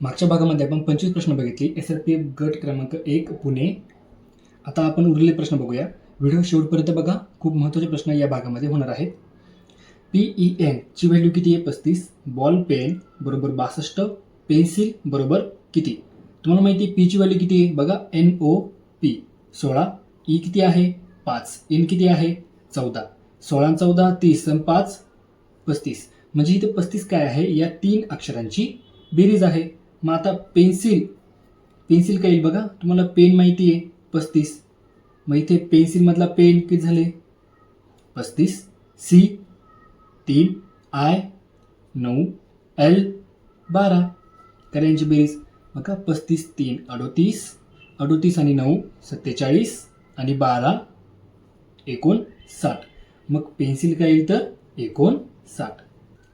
मागच्या भागामध्ये आपण 25 प्रश्न बघितले. SRPF गट क्रमांक 1 पुणे. आता आपण उरलेले प्रश्न बघूया. व्हिडिओ शेवटपर्यंत बघा. खूप महत्त्वाचे प्रश्न या भागामध्ये होणार आहेत. PEN ची व्हॅल्यू किती आहे? 35. बॉल पेन बरोबर 62. पेन्सिल बरोबर किती? तुम्हाला माहिती आहे P ची व्हॅल्यू किती आहे? बघा NOP 16. E किती आहे? 5. N किती आहे? 14. 16 आणि 14 30 आणि 5 35. म्हणजे इथे 35 काय आहे? या 3 अक्षरांची बेरीज आहे. मग आता पेन्सिल काय येईल बघा. तुम्हाला पेन माहिती आहे 35. मग इथे पेन्सिलमधला पेन किती झाले? 35. C 3. I 9. L 12. करा यांची बेरीज. बघा 35 3 38. 38 आणि 9 47 आणि 12 59. मग पेन्सिल काय येईल तर 59.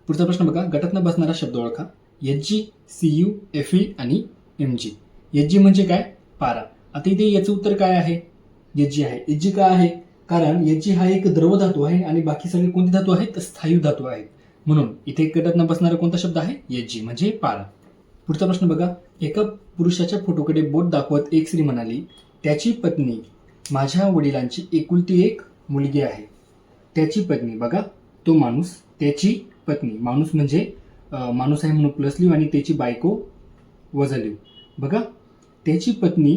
पुढचा प्रश्न बघा. गटातनं बसणारा शब्द ओळखा. HG, CU, FE आणि MG. HG म्हणजे काय? पारा. आता इथे याचं उत्तर काय आहे? HG आहे. HG काय आहे? कारण HG हा एक द्रव धातू आहे आणि बाकी सगळे कोणते धातू आहेत? स्थायू धातू आहेत. म्हणून इथे गटातनं बसणारा कोणता शब्द आहे? HG म्हणजे पारा. पुढचा प्रश्न बघा. एका पुरुषाच्या फोटोकडे बोट दाखवत एक स्त्री म्हणाली, त्याची पत्नी माझ्या वडिलांची एकुलती एक मुलगी आहे. त्याची पत्नी बघा, तो माणूस, त्याची पत्नी, माणूस म्हणजे माणूस आहे म्हणून प्लस लिहू आणि त्याची बायको वजा लिहू. बघा त्याची पत्नी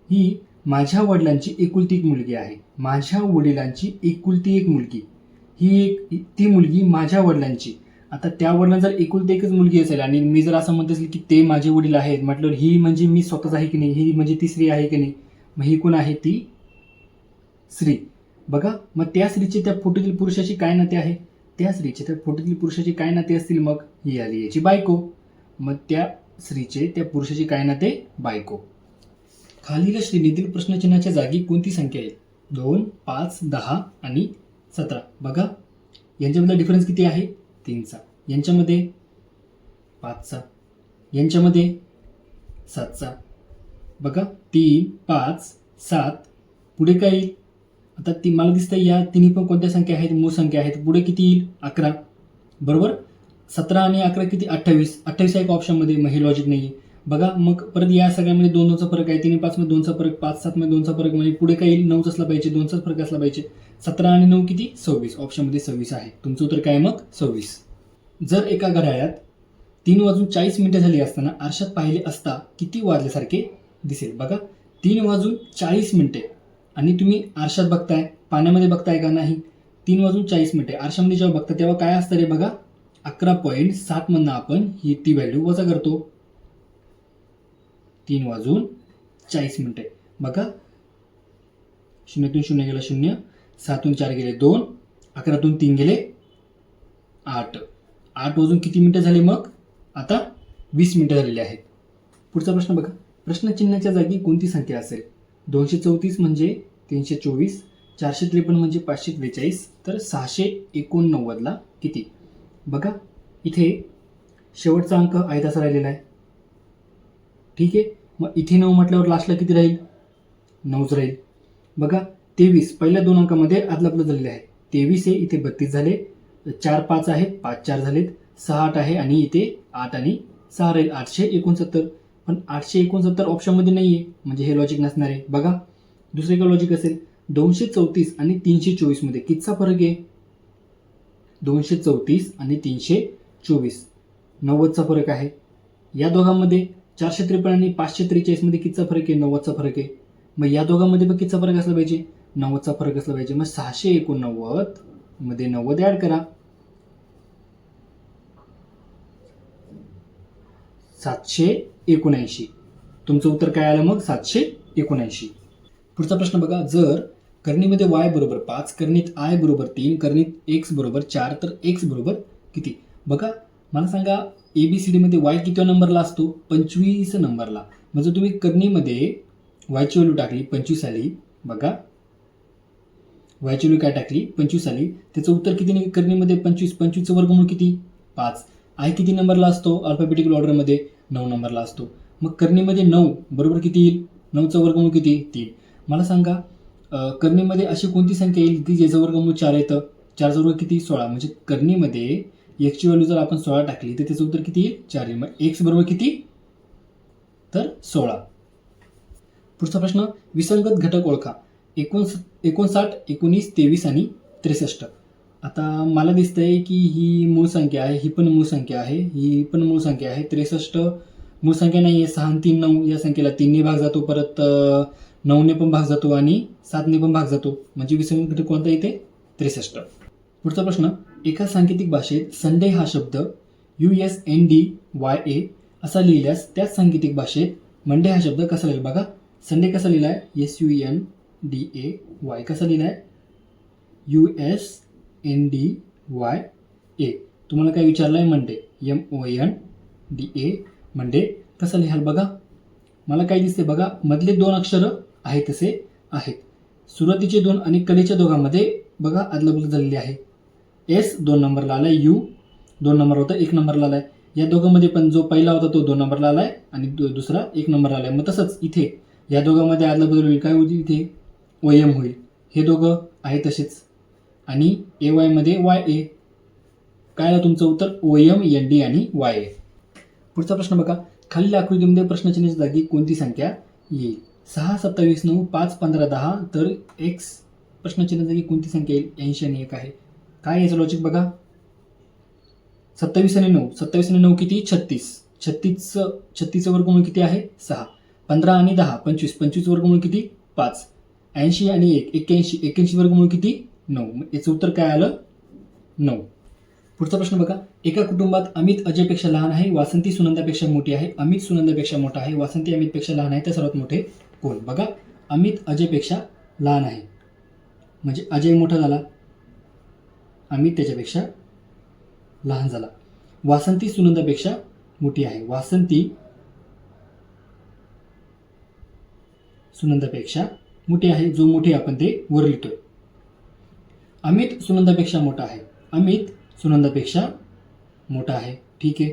ही माझ्या वडिलांची एकुलती एक मुलगी आहे. माझ्या वडिलांची एकुलती एक मुलगी, ही ती मुलगी माझ्या वडिलांची. आता त्या वडिलांना जर एकुलती एकच मुलगी असेल आणि मी जर असं म्हणत असेल की ते माझे वडील आहेत, म्हटलं ही म्हणजे मी स्वतःच आहे की नाही, ही म्हणजे ती स्त्री आहे की नाही. मग ही कोण आहे? ती स्त्री. बघा मग त्या स्त्रीचे त्या फोटोतील पुरुषाशी काय नाते आहे? त्या स्त्रीचे त्या फोटोतील पुरुषाची काय नाते असतील? मग ही आली याची बायको. मग त्या स्त्रीचे त्या पुरुषाची काय नाते? बायको. खालील श्रेणीतील प्रश्नचिन्हाच्या जागी कोणती संख्या आहे? 2, 5, 10 आणि 17. बघा यांच्यामधला डिफरन्स किती आहे? 3चा. यांच्यामध्ये 5चा. यांच्यामध्ये 7चा. बघा 3, 5, 7. पुढे काय येईल? आता ती मला दिसतं या तिन्ही पण कोणत्या संख्या आहेत? मूळ संख्या आहेत. पुढे किती येईल? 11. बरोबर. 17 आणि 11 किती? 28. 28 आहे का ऑप्शनमध्ये? मग हे लॉजिक नाही आहे. बघा मग परत या सगळ्यामध्ये 2 2चा फरक आहे. 3 5 मध्ये 2चा फरक, 5 7 मध्ये 2चा फरक, म्हणजे पुढे काय येईल? 9च असला पाहिजे, 2चाच फरक असला पाहिजे. 17 आणि 9 किती? 26. ऑप्शनमध्ये 26 आहे. तुमचं उत्तर काय मग? 26. जर एका घड्याळात 3:40 झाली असताना आरशात पाहिले असता किती वाजल्यासारखे दिसेल? बघा 3:40 आणि तुम्ही आरशात बघताय, पाण्यामध्ये बघताय का? नाही. 3:40 आरशामध्ये जेव्हा बघता तेव्हा काय असतं रे? बघा 11.7 मधनं आपण ही ती व्हॅल्यू वजा करतो. 3:40. बघा 0 0 गेला 0, 7 4 गेले 2, 11 3 गेले 8. 8 वाजून किती मिनिटं झाली? मग आता 20 मिनिटं झालेली आहेत. पुढचा प्रश्न बघा. प्रश्नचिन्हाच्या जागी कोणती संख्या असेल? 234 म्हणजे 324, 453 म्हणजे 543, तर 689ला किती? बघा इथे शेवटचा अंक आयताचा राहिलेला आहे. ठीक आहे. मग इथे 9 म्हटल्यावर लास्टला किती राहील? 9च राहील. बघा 23 पहिल्या 2 अंकामध्ये आदलापलं झालेले आहे. 23 आहे, इथे 32 झाले, 4 5 आहेत, 5 4 झालेत, 6 8 आहे आणि इथे 8 आणि 6 राहील. 869. पण 869 ऑप्शनमध्ये नाही आहे, म्हणजे हे लॉजिक नसणार आहे. बघा दुसरे का लॉजिक असेल? 234 आणि 324 मध्ये कितीचा फरक आहे? 234 आणि 324 90चा फरक आहे. या दोघांमध्ये 453 आणि 543 मध्ये कितीचा फरक आहे? 90चा फरक आहे. मग या दोघांमध्ये पण कितीचा फरक असला पाहिजे? 90चा फरक असला पाहिजे. मग 689 मध्ये 90 ऍड करा. 779. तुमचं उत्तर काय आलं मग? 779. पुढचा प्रश्न बघा. जर करणीमध्ये y बरोबर 5, करणीत i बरोबर 3, करणीत x बरोबर 4, तर x बरोबर किती? बघा मला सांगा ABCD मध्ये y किती नंबरला असतो? 25 नंबरला. म्हणजे तुम्ही करणीमध्ये y ची व्हॅल्यू टाकली 25 आली. बघा y ची व्हॅल्यू काय टाकली? 25 आली. त्याचं उत्तर किती निघेल? करणीमध्ये 25. 25चं वर्गमूळ किती? 5. i किती नंबरला असतो? अल्फाबेटिकल ऑर्डरमध्ये 9 नंबरला असतो. मग करणीमध्ये 9 बरोबर किती येईल? 9चं वर्गमूळ किती? 3. मला सांगा करणीमध्ये अशी कोणती संख्या येईल की ज्याचं वर्गमूळ 4 येतं? 4चा वर्ग किती? 16. म्हणजे करणीमध्ये x ची व्हॅल्यू जर आपण 16 टाकली तर त्याचं उत्तर किती येईल? 4 येईल. मग x बरोबर किती? तर 16. पुढचा प्रश्न, विसंगत घटक ओळखा. 59, 19, 23 आणि 63. आता मला दिसतंय की ही मूळ संख्या आहे, ही पण मूळ संख्या आहे, ही पण मूळ संख्या आहे. 63 मूळ संख्या नाही आहे. 6 आणि 3 9 या संख्येला 3 ने भाग जातो, परत 9 ने पण भाग जातो आणि 7 ने पण भाग जातो. म्हणजे विसंगत घटक कोणता येते? 63. पुढचा प्रश्न, एका सांकेतिक भाषेत संडे हा शब्द USNDYA असा लिहिल्यास त्याच सांकेतिक भाषेत मंडे हा शब्द कसा लिहिला? बघा, संडे कसा लिहिलाय? SUNDAY. कसा लिहिलाय? USNDYA. तुम्हाला काय विचारलंय? Monday, MONDA. मंडे कसं लिहाल? बघा, मला काय दिसते? बघा, मधले 2 अक्षर आहे तसे आहेत. सुरुवातीचे 2 आणि कलेच्या दोघांमध्ये बघा अदलाबदल झालेली आहे. S 2 नंबरला आलाय, U 2 नंबर होता, 1 नंबरला आलाय. या दोघांमध्ये पण जो पहिला होता तो 2 नंबरला आलाय आणि दुसरा 1 नंबरला आलाय. मग तसंच इथे या दोघांमध्ये अदलाबदल होईल. काय होईल? इथे OM होईल. हे दोघं आहे तसेच. आणि AY मध्ये YA. काय आलं तुमचं उत्तर? OM, ND आणि YA. पुढचा प्रश्न बघा, खालील आकृतीमध्ये प्रश्नचिन्हाच्या जागी कोणती संख्या येईल? 6, 27, 9, 5, 15, 10. तर X प्रश्नचिन्ह जागी कोणती संख्या येईल? 80 आणि 1 आहे. काय याचं लॉजिक बघा, 27 आणि 9. 27 आणि 9 किती? 36. 36चं वर्गमूळ किती आहे? 6. 15 आणि 10 25. 25 वर्गमूळ किती? 5. 80 आणि 1 81. 81 वर्गमूळ किती? 9. याचं उत्तर काय आलं? 9. पुढचा प्रश्न बघा, एका कुटुंबात अमित अजयपेक्षा लहान आहे, वासंती सुनंदापेक्षा मोठी आहे, अमित सुनंदापेक्षा मोठा आहे, वासंती अमितपेक्षा लहान आहे, तर सर्वात मोठे कोण? बघा, अमित अजयपेक्षा लहान आहे म्हणजे अजय मोठा झाला, अमित त्याच्यापेक्षा लहान झाला. वासंती सुनंदापेक्षा मोठी आहे, वासंती सुनंदापेक्षा मोठी आहे. जो मोठी आपण ते वर लिहितोय. अमित सुनंदापेक्षा मोठा आहे, अमित सुनंदापेक्षा मोठा आहे. ठीक आहे.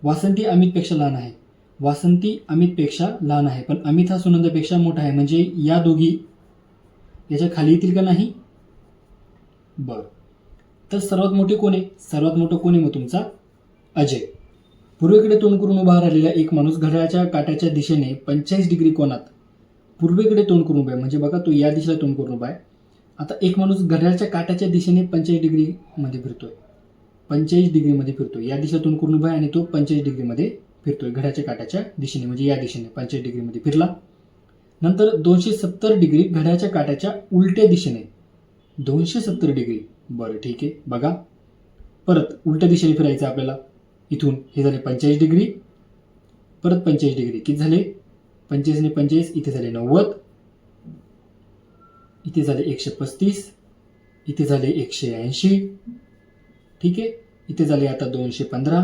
वासंती अमितपेक्षा लहान आहे, वासंती अमितपेक्षा लहान आहे, पण अमित हा सुनंदापेक्षा मोठा आहे म्हणजे या दोघी याच्या खाली येतील का नाही? बरं, तर सर्वात मोठे कोण आहे? सर्वात मोठं कोण आहे? मग तुमचा अजय. पूर्वेकडे तोंड करून उभा राहिलेला एक माणूस घड्याळाच्या काट्याच्या दिशेने 45 डिग्री कोनात पूर्वेकडे तोंड करून उभा आहे. म्हणजे बघा, तो या दिशेला तोंड करून उभा आहे. आता एक माणूस घड्याळाच्या काट्याच्या दिशेने 45 डिग्रीमध्ये फिरतोय, 45 डिग्रीमध्ये फिरतोय. या दिशेला तोंड करून उभा आहे आणि तो 45 डिग्रीमध्ये फिरतोय घड्याळाच्या काट्याच्या दिशेने, म्हणजे या दिशेने 45 डिग्रीमध्ये फिरला. नंतर 270 डिग्री घड्याळाच्या काट्याच्या उलट्या दिशेने, 270 डिग्री. बरं, ठीक आहे. बघा, परत उलट्या दिशेने फिरायचं आपल्याला. इथून हे झाले 45 डिग्री, परत 45 डिग्री. किती झाले? 45 आणि 45, इथे झाले 90, इथे झाले 135, इथे झाले 180. ठीक आहे. इथे झाले आता 215.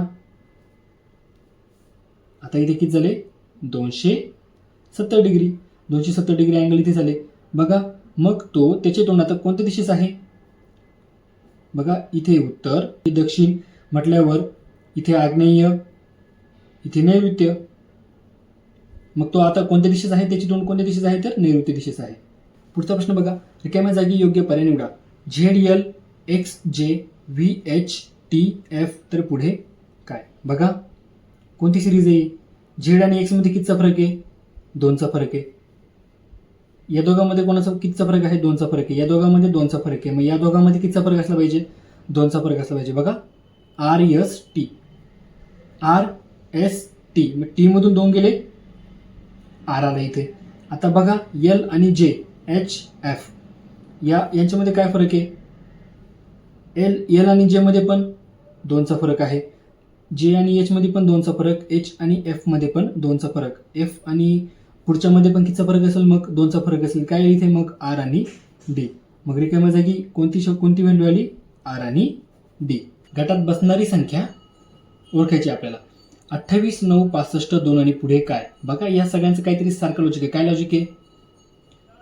आता इथे किती झाले? 270 डिग्री. 270 डिग्री अँगल इथे झाले. बघा, मग तो त्याचे तोंड आता कोणत्या दिशेस आहे? बघा, इथे उत्तर, दक्षिण म्हटल्यावर इथे आग्नेय, इथे नैऋत्य. मग तो आता कोणत्या दिशेस आहे? त्याची तोंड कोणत्या दिशेस आहे? तर नैऋत्य दिशेस आहे. पुढचा प्रश्न बघा, रिकाम्या जागी योग्य पर्याय निवडा. ZL XJ VH TF. तर पुढे काय? बघा, कोणती सिरीज आहे? झेड आणि एक्स मध्ये कितीचा फरक आहे? 2चा फरक आहे. या दोघांमध्ये कोणाचा कितीचा फरक आहे? 2चा फरक आहे. या दोघांमध्ये 2चा फरक आहे. मग या दोघांमध्ये कितीचा फरक असला पाहिजे? 2चा फरक असला पाहिजे. बघा, RST, RST. मग टी मधून 2 गेले, आर आला इथे. आता बघा, L आणि J HF यांच्यामध्ये काय फरक आहे? L आणि J मध्ये पण 2चा फरक आहे. J आणि H मध्ये पण 2चा फरक, H आणि F मध्ये पण 2चा फरक, F आणि पुढच्या मध्ये पण कितीचा फरक असेल? मग 2चा फरक असेल. काय इथे मग? R आणि D. मग रिकाम्या जागी कोणती व्हॅल्यू आली? R आणि D. गटात बसणारी संख्या ओळखायची आपल्याला. 28, 9, 65, 2 आणि पुढे काय? बघा, या सगळ्यांचं काहीतरी सारखं लॉजिक आहे. काय लॉजिक आहे?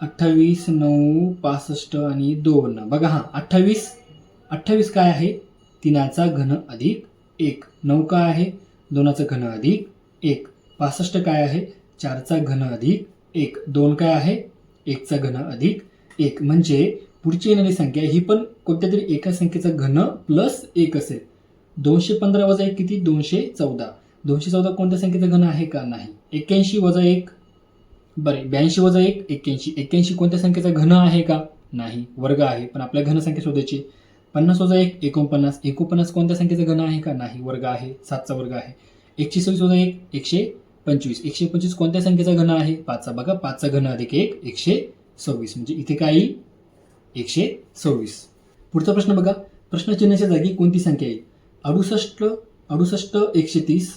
28, 9, 65 आणि 2. बघा, हा 28 काय आहे? 3चा घन अधिक 1. 9 काय आहे? 2चा घन अधिक 1. 65 काय आहे? 4चा घन अधिक 1. 2 काय आहे? 1चा घन अधिक 1. म्हणजे पुढची येणारी संख्या ही पण कोणत्या तरी एका संख्येचा घन प्लस 1 असेल. 215 वजा 1 किती? 214. 214 कोणत्या संख्येचा घन आहे का? नाही. 81 वजा 1 बरे 82 वजा 1 81. 81 कोणत्या संख्येचा घन आहे का? नाही. वर्ग आहे, पण आपल्या घन संख्या शोधायची. 50 वजा 1 49. 49 कोणत्या संख्येचा घन आहे का? नाही. वर्ग आहे, 7चा वर्ग आहे. 126 वजा 1 125. 125 कोणत्या संख्येचा घन आहे? 5चा. बघा 5चा घन अधिक 1 126. म्हणजे इथे काय येईल? 126. पुढचा प्रश्न बघा. प्रश्नचिन्हाच्या जागी कोणती संख्या येईल? 68 130.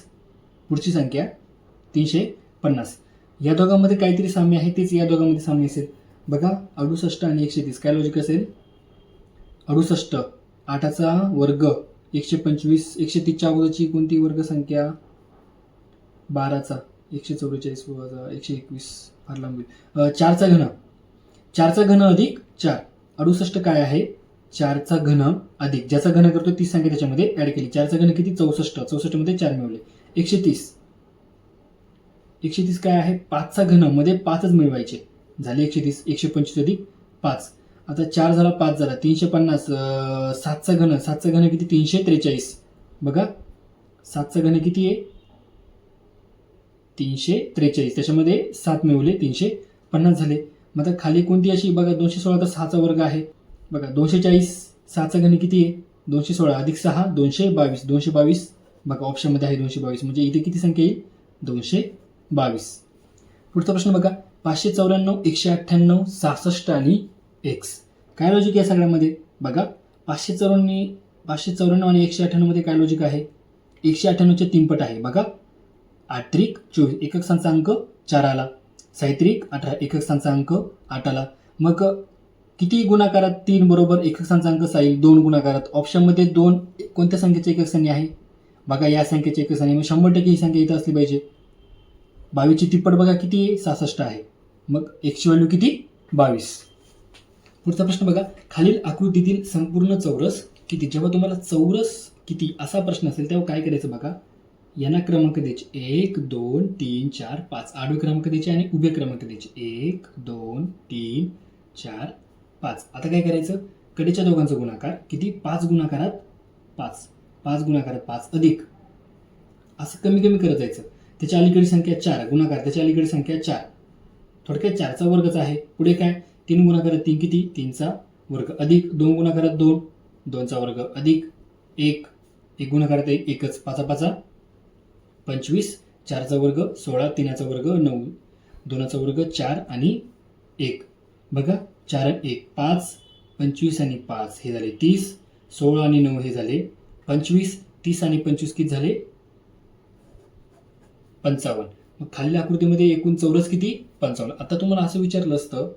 पुढची संख्या 350. या दोघांमध्ये काहीतरी साम्य आहे, तेच या दोघांमध्ये साम्य असेल. बघा 68 आणि 130 काय लॉजिक असेल? 68 8चा वर्ग 125. 130च्या अगोदरची कोणती वर्ग संख्या? 12चा. 144 वजा 121 फार लांब होईल. 4चा घन. 4चा घन अधिक 4. 68 काय आहे? 4चा घन अधिक ज्याचा घन करतो ती संख्या त्याच्यामध्ये ऍड केली. 4चा घन किती? 64. 64 मध्ये 4 मिळवले. 130. 130 काय आहे? 5चा घन मध्ये 5च मिळवायचे झाले 130. 125 अधिक 5. आता 4 झाला 5 झाला 350. 7चा घन किती? 343. बघा 7चा घन किती आहे? 343. त्याच्यामध्ये 7 मिळवले 350 झाले. मग आता खाली कोणती अशी? बघा 216 तर 6चा वर्ग आहे. बघा 240. 6चा घन किती आहे? 216 अधिक 6 222. 222 बघा ऑप्शनमध्ये आहे 222. म्हणजे इथे किती संख्या येईल? 222. पुढचा प्रश्न बघा. 594 198 66 आणि x. काय लॉजिक आहे सगळ्यामध्ये? बघा 594 आणि 198 मध्ये काय लॉजिक आहे? 198चे 3 पट आहे. बघा 8 त्रिक 24. एकक स्थानचा अंक 4 आला. 6 त्रिक 18. एकक स्थानचा अंक 8 आला. मग किती गुणाकारात 3 बरोबर एकक स्थानचा अंक 6 येईल? 2 गुणाकारात. ऑप्शनमध्ये 2 कोणत्या संख्येचे एकक स्थानी आहे? बघा या संख्येचे एकक स्थानी. मग 100% ही संख्या इथं असली पाहिजे. 22ची तिप्पट बघा किती आहे? 66 आहे. मग एक्सची व्हॅल्यू किती? 22. पुढचा प्रश्न बघा. खालील आकृतीतील संपूर्ण चौरस किती? जेव्हा तुम्हाला चौरस किती असा प्रश्न असेल तेव्हा काय करायचं बघा. यांना क्रमांक द्यायचे 1 2 3 4 5. आडवे क्रमांक द्यायचे आणि उभे क्रमांक द्यायचे 1 2 3 4 5. आता काय करायचं? कडेच्या दोघांचा गुणाकार किती? 5 गुणाकारात 5. 5 गुणाकारात 5 अधिक असं कमी कमी करत जायचं. त्याच्या अलीकडे संख्या 4 गुणाकार त्याच्या अलीकडे संख्या 4. थोडक्यात 4चा वर्गच आहे. पुढे काय? 3 गुणाकारात 3 किती? 3चा वर्ग अधिक 2 गुणाकारात 2 2चा वर्ग अधिक 1 1 गुणाकारात 1 एकच 5 5 25. 4चा वर्ग 16. 3चा वर्ग 9. 2चा वर्ग 4 आणि 1. बघा 4 आणि 1 5. 25 आणि 5 हे झाले 30. 16 आणि 9 हे झाले 25. 30 आणि 25 किती झाले? 55. मग खालील आकृतीमध्ये एकूण चौरस किती? 55. आता तुम्हाला असं विचारलं असतं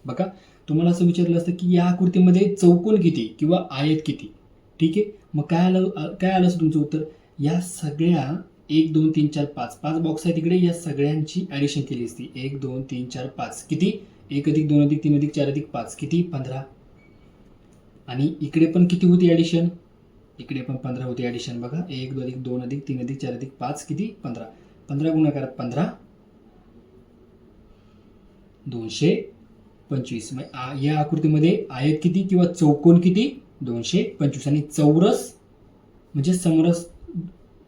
बघा तुम्हाला असं विचारलं असतं की या आकृतीमध्ये चौकोन किती किंवा आयत किती? ठीक आहे. मग काय आलं असं तुमचं उत्तर? या सगळ्या 1 2 3 4 5 5 बॉक्स आहे तिकडे. या सगळ्यांची ॲडिशन केली असती. 1 2 3 4 5 किती? 1 अधिक 2 अधिक 3 अधिक 4 अधिक 5 किती? 15. आणि इकडे पण किती होती ॲडिशन? इकडे पण 15 होती ॲडिशन. बघा 1 अधिक 2 अधिक 3 अधिक 4 अधिक 5 किती? 15. 15 गुणाकारात 15 225. मग या आकृतीमध्ये आयत किती किंवा चौकोन किती? 225. आणि चौरस म्हणजे समरस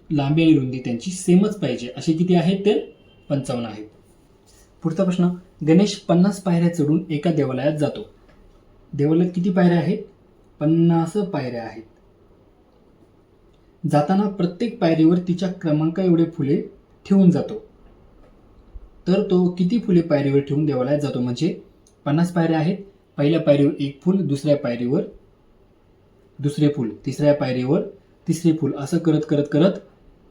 लांबी आणि रुंदी त्यांची सेमच पाहिजे असे किती आहेत? ते 55 आहेत. पुढचा प्रश्न. गणेश 50 पायऱ्या चढून एका देवालयात जातो. देवालयात किती पायऱ्या आहेत? 50 पायऱ्या आहेत. जाताना प्रत्येक पायरीवर तिच्या क्रमांका एवढे फुले ठेवून जातो. तर तो किती फुले पायरीवर ठेवून देवालयात जातो? म्हणजे 50 पायऱ्या आहेत. पहिल्या पायरीवर 1 फुल, दुसऱ्या पायरीवर दुसरे फुल, तिसऱ्या पायरीवर तिसरे फुल, असं करत करत करत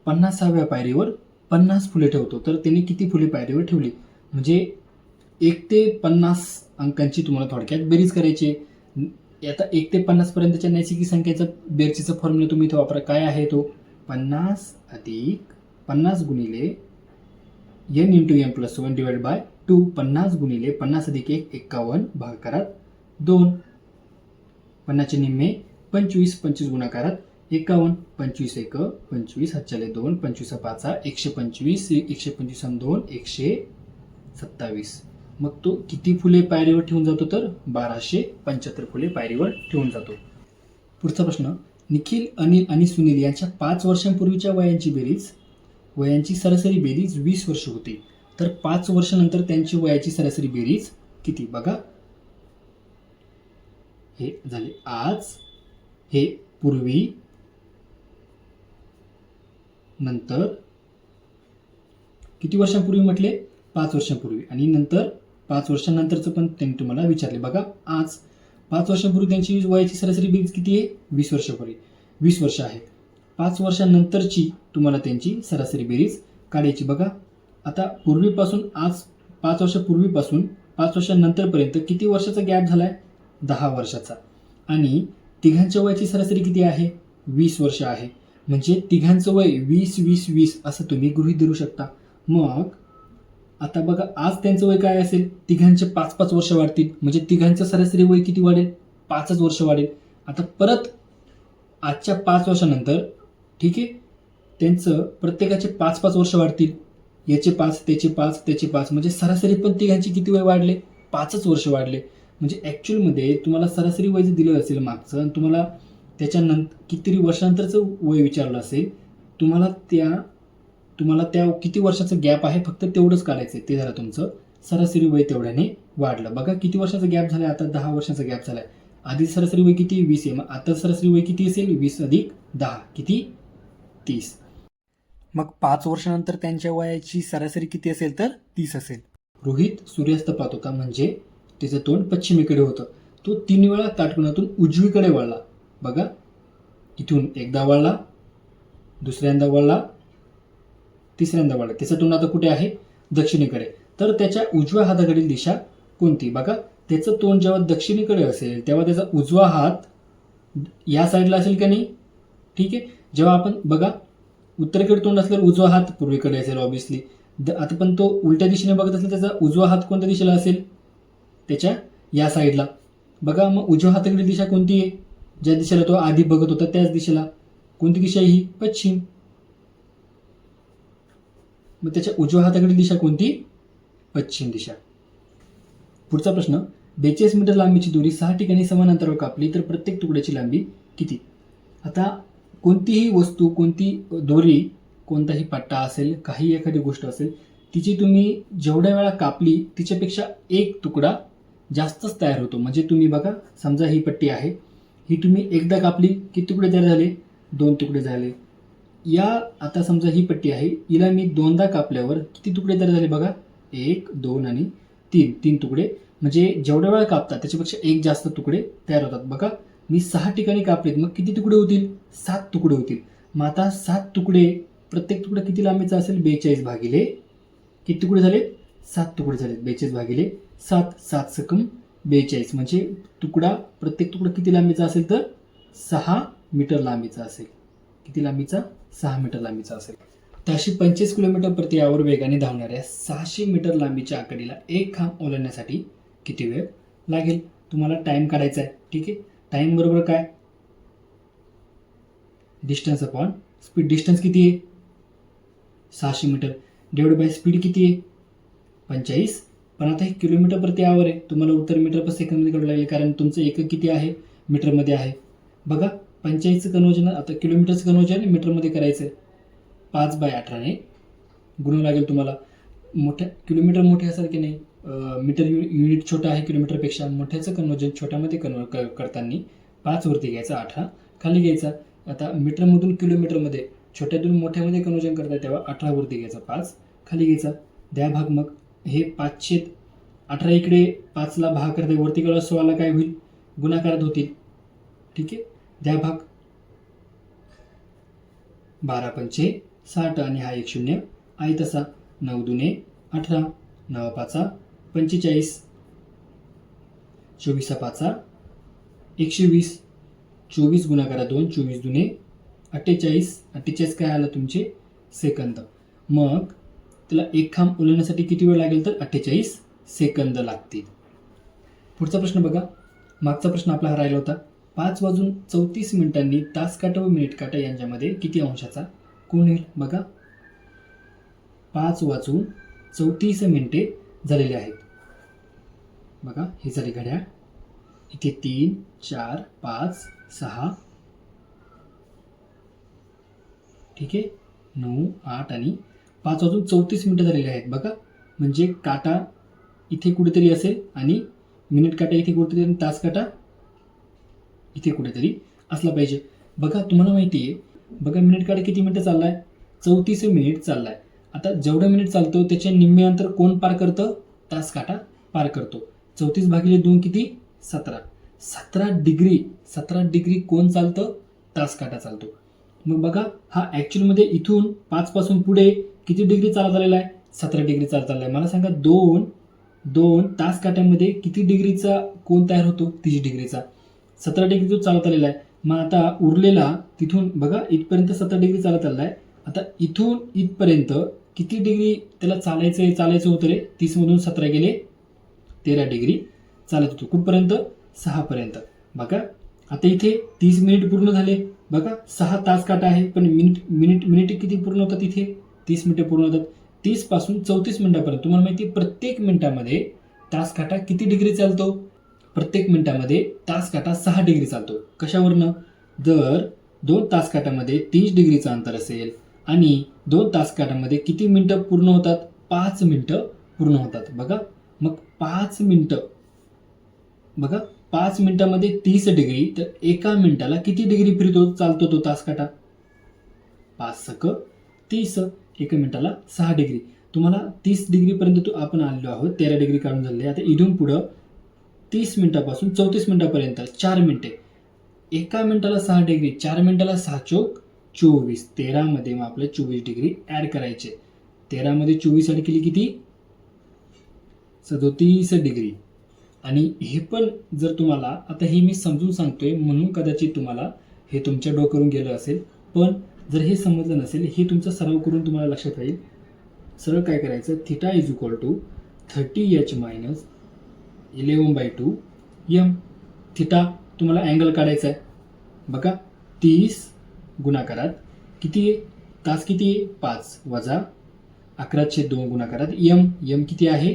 50व्या पायरीवर 50 फुले ठेवतो. तर त्यांनी किती फुले पायरीवर ठेवली? म्हणजे 1 ते 50 अंकांची तुम्हाला थोडक्यात बेरीज करायची. आता 1 ते 50 पर्यंतच्या नैसर्गिक संख्येचा बेरजेचा फॉर्म्युला तुम्ही इथं वापरा. काय आहे तो? 50 अधिक 50 गुणिले n into m plus 1 divide by 2. 50 गुणिले 50 अधिक 1 51 भागाकारात 2. 50चे निम्मे 25. 25 गुणाकारात 51. 25 1 25 हातच्याले 2. 25 5 125. 125 आणि 2 127. मग तो किती फुले पायरीवर ठेवून जातो? तर 1275 फुले पायरीवर ठेवून जातो. पुढचा प्रश्न. निखिल, अनिल आणि सुनील यांच्या 5 वर्षांपूर्वीच्या वयांची बेरीज वयांची सरासरी बेरीज 20 वर्ष होती, तर 5 वर्षानंतर त्यांची वयाची सरासरी बेरीज किती? बघा, हे झाले आज, हे पूर्वी, नंतर किती वर्षांपूर्वी म्हटले? 5 वर्षांपूर्वी, आणि नंतर 5 वर्षांनंतरचं पण त्यांनी तुम्हाला विचारले. बघा, आज 5 वर्षांपूर्वी त्यांची वयाची सरासरी बेरीज किती आहे? 20 वर्षापूर्वी, 20 वर्ष आहे. 5 वर्षांनंतरची तुम्हाला त्यांची सरासरी बेरीज काढायची. बघा, आता पूर्वीपासून आज 5 वर्षापूर्वीपासून 5 वर्षांनंतरपर्यंत किती वर्षाचा गॅप झाला आहे? 10 वर्षाचा. आणि तिघांच्या वयाची सरासरी किती आहे? 20 वर्ष आहे. म्हणजे तिघांचं वय 20-20-20 असं तुम्ही गृहीत धरू शकता. मग आता बघा, आज त्यांचं वय काय असेल? तिघांचे 5-5 वर्ष वाढतील, म्हणजे तिघांचं सरासरी वय किती वाढेल? 5च वर्ष वाढेल. आता परत आजच्या 5 वर्षानंतर, ठीक आहे, त्यांचं प्रत्येकाचे 5-5 वर्ष वाढतील. याचे 5, त्याचे 5, त्याचे 5, म्हणजे सरासरी पण तिघांची किती वय वाढले? 5च वर्ष वाढले. म्हणजे ॲक्च्युअलमध्ये तुम्हाला सरासरी वय जे दिलं असेल मागचं, आणि तुम्हाला त्याच्यानंतर किती वर्षानंतरचं वय विचारलं असेल, तुम्हाला त्या किती वर्षाचं गॅप आहे फक्त तेवढंच काढायचं आहे. ते झालं तुमचं सरासरी वय तेवढ्याने वाढलं. बघा, किती वर्षाचा गॅप झाला? आता 10 वर्षाचा गॅप झाला आहे. आधी सरासरी वय किती? 20 आहे. मग आता सरासरी वय किती असेल? 20 अधिक 10 किती? 30. मग 5 वर्षानंतर त्यांच्या वयाची सरासरी किती असेल? तर 30 असेल. रोहित सूर्यास्त पाहत होता, म्हणजे त्याचं तोंड पश्चिमेकडे होतं. तो 3 वेळा काटकोनातून उजवीकडे वळला. बघा, इथून एकदा वळला, दुसऱ्यांदा वळला, तिसऱ्यांदा वळला. त्याचं तोंड आता कुठे आहे? दक्षिणेकडे. तर त्याच्या उजव्या हाताकडील दिशा कोणती? बघा, त्याचं तोंड जेव्हा दक्षिणेकडे असेल तेव्हा त्याचा उजवा हात या साईडला असेल का नाही? ठीक आहे. जेव्हा आपण बघा, उत्तरेकडे तोंड असल्यावर उजवा हात पूर्वेकडे असेल ऑब्व्हियसली. आता पण तो उलट्या दिशेने बघत असेल, त्याचा उजवा हात कोणत्या दिशेला असेल? त्याच्या या साईडला. बघा, मग उजव्या हाताकडील दिशा कोणती आहे? ज्या दिशेला तो आधी बघत होता त्याच दिशेला. कोणती दिशा आहे ही? पश्चिम. मग त्याच्या उजव्या हाताकडील दिशा कोणती? पश्चिम दिशा. पुढचा प्रश्न, 42 मीटर लांबीची दोरी 6 ठिकाणी समान अंतरावर कापली तर प्रत्येक तुकड्याची लांबी किती? आता कोणतीही वस्तू, कोणती दोरी, कोणताही पट्टा असेल, काही एखादी गोष्ट असेल, तिची तुम्ही जेवढ्या वेळा कापली तिच्यापेक्षा एक तुकडा जास्तच तयार होतो. म्हणजे तुम्ही बघा, समजा ही पट्टी आहे, ही तुम्ही एकदा कापली, किती तुकडे तयार झाले? 2 तुकडे झाले. आता समजा ही पट्टी आहे, हिला मी 2दा कापल्यावर किती तुकडे तयार झाले? बघा, 1, 2 आणि 3 तुकडे. म्हणजे जेवढ्या वेळा कापतात त्याच्यापेक्षा एक जास्त तुकडे तयार होतात. बघा, मी 6 ठिकाणी कापलेत, मग किती तुकडे होतील? 7 तुकडे होतील. मग आता 7 तुकडे, प्रत्येक तुकडा किती लांबीचा असेल? 42 भागिले किती तुकडे झाले? 7 तुकडे झालेत. 42 भागिले 7, 7 सकम 42, म्हणजे प्रत्येक तुकडा किती लांबीचा असेल? तर 6 मीटर लांबीचा असेल. किती लांबीचा? 6 मीटर लांबीचा असेल. तर अशी 25 किलोमीटर प्रति आवर वेगाने धावणाऱ्या 600 मीटर लांबीच्या आकडीला एक खांब ओलांडण्यासाठी किती वेळ लागेल? तुम्हाला टाइम काढायचा आहे. ठीक आहे. टाइम बरोबर काय? Distance upon speed. डिस्टन्स किती आहे? 600 मीटर. डिवाइड बाय स्पीड किती आहे? 45. पण आता हे किलोमीटर प्रति आवर आहे, तुम्हाला उत्तर मीटर पर सेकंदमध्ये काढावं लागेल, कारण तुमचं एकक किती आहे? मीटरमध्ये आहे. बघा, 45चं कन्वर्जन, आता किलोमीटरचं कन्वर्जन मीटरमध्ये करायचं आहे. 5/18ने गुणवं लागेल तुम्हाला. किलोमीटर मोठे असारखे नाही, मीटर युनिट छोटा आहे किलोमीटरपेक्षा. मोठ्याचं कन्वर्जन छोट्यामध्ये करताना 5 वरती घ्यायचा, 18 खाली घ्यायचा. आता मीटरमधून किलोमीटरमध्ये, छोट्यातून मोठ्यामध्ये कन्वर्जन करता तेव्हा 18 वरती घ्यायचा, 5 खाली घ्यायचा. द्या भाग. मग हे 5/18 इकडे 5ला भाग करता वरती गेला 16ला काय होईल? गुणाकारात होतील. ठीक आहे. द्या भाग. 12×5 = 60 आणि हा 1 0 आहे तसा. 9 दुने 18, 9 5 45, 24 5 120, 24 गुणाकारात 2, 24 दुने 48, 48 काय आलं तुमचे? सेकंद. मग त्याला एक खांब ओलांडण्यासाठी किती वेळ लागेल? तर 48 सेकंद लागतील. पुढचा प्रश्न बघा. मागचा प्रश्न आपला हा राहिला होता. 5:34 तास काटा व मिनिट काटा यांच्यामध्ये किती अंशाचा कोन येईल? बघा, 5:34 झालेले आहेत. बघा, हे झाले घड्याळ. इथे 3, 4, 5, 6. ठीक आहे. 9, 8 आणि 5 वाजून 34 मिनटं झालेली आहेत बघा. म्हणजे काटा इथे कुठेतरी असेल आणि मिनिट काटा इथे कुठेतरी आणि तास काटा इथे कुठेतरी असला पाहिजे. बघा तुम्हाला माहिती आहे, बघा मिनिट काटा किती मिनिटं चाललाय, 34 मिनिट चाललाय. आता जेवढं मिनिट चालतो त्याचे निम्मे अंतर कोण पार करतं, तास काटा पार करतो. 34/2 किती, 17. 17 डिग्री कोण चालतं, तास काटा चालतो. मग बघा हा ॲक्च्युअलमध्ये इथून 5 पासून पुढे किती डिग्री चालत आलेला आहे, 17 डिग्री चालत आलेला आहे. मला सांगा दोन तास काट्यामध्ये किती डिग्रीचा कोण तयार होतो, 30 डिग्रीचा. 17 डिग्री जो चालत आलेला आहे. मग आता उरलेला तिथून बघा इथपर्यंत 17 डिग्री चालत आलेला आहे. आता इथून इथपर्यंत किती डिग्री त्याला चालायचं होतं रे. 30 मधून 17 गेले 13 डिग्री चालत होतो. कुठपर्यंत, 6 पर्यंत. बघा आता इथे 30 मिनिट पूर्ण झाले. बघा 6 तास काटा आहे, पण मिनिट किती पूर्ण होतात, इथे 30 मिनिटं पूर्ण होतात. 30 पासून 34 मिनिटापर्यंत तुम्हाला माहिती आहे प्रत्येक मिनिटामध्ये तास काटा किती डिग्री चालतो, प्रत्येक मिनिटामध्ये तास काटा 6 डिग्री चालतो. कशावरनं, जर 2 तास काटामध्ये 30 डिग्रीचं अंतर असेल आणि 2 तास काटामध्ये किती मिनिटं पूर्ण होतात, 5 मिनिटं पूर्ण होतात. बघा मग 5 मिनिटं, बघा 5 मिनिटामध्ये 30 डिग्री, तर एका मिनिटाला किती डिग्री फिरतो, चालतो तो तास काटा, 5 सक 30, एका मिनिटाला 6 डिग्री. तुम्हाला 30 डिग्रीपर्यंत आपण आलेलो आहोत, 13 डिग्री काढून झाले. आता इथून पुढं 30 मिनिटापासून 34 मिनिटापर्यंत 4 मिनिटे, एका मिनिटाला 6 डिग्री, 4 मिनिटाला 6 चोक 24, 13 मध्ये मग आपल्याला 24 डिग्री ॲड करायचे. 13 मध्ये 24 ॲड केली किती, 37 डिग्री. आणि हे पण जर तुम्हाला, आता हे मी समजून सांगतोय म्हणून कदाचित तुम्हाला हे तुमच्या डोक्यावरून गेलं असेल, पण जर हे समजलं नसेल, हे तुमचा सराव करून तुम्हाला लक्षात राहील. सरळ काय करायचं, theta is equal to 30h minus 11/2 m. Theta तुम्हाला अँगल काढायचा आहे. बघा 30 गुणाकारात किती आहे, तास किती आहे, 5 वजा 11/2 गुणाकारात m किती आहे,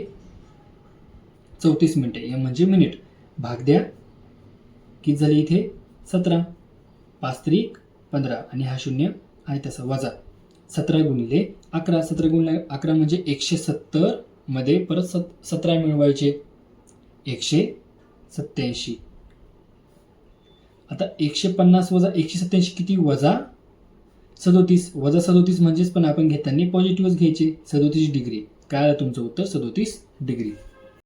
34 मिनिटे. m म्हणजे मिनिट, भाग द्या किती झाली इथे, 17, 5 त्रिक 15 आणि हा 0 आणि तसं वजा 17 गुणिले 11, 17 गुणिले 11 म्हणजे 170 मध्ये परत 17 मिळवायचे, 187. आता 150 वजा 187 किती, वजा 37. वजा 37 म्हणजेच पण आपण घेताना पॉझिटिव्हच घ्यायचे, 37 डिग्री. काय आलं तुमचं उत्तर, 37 डिग्री.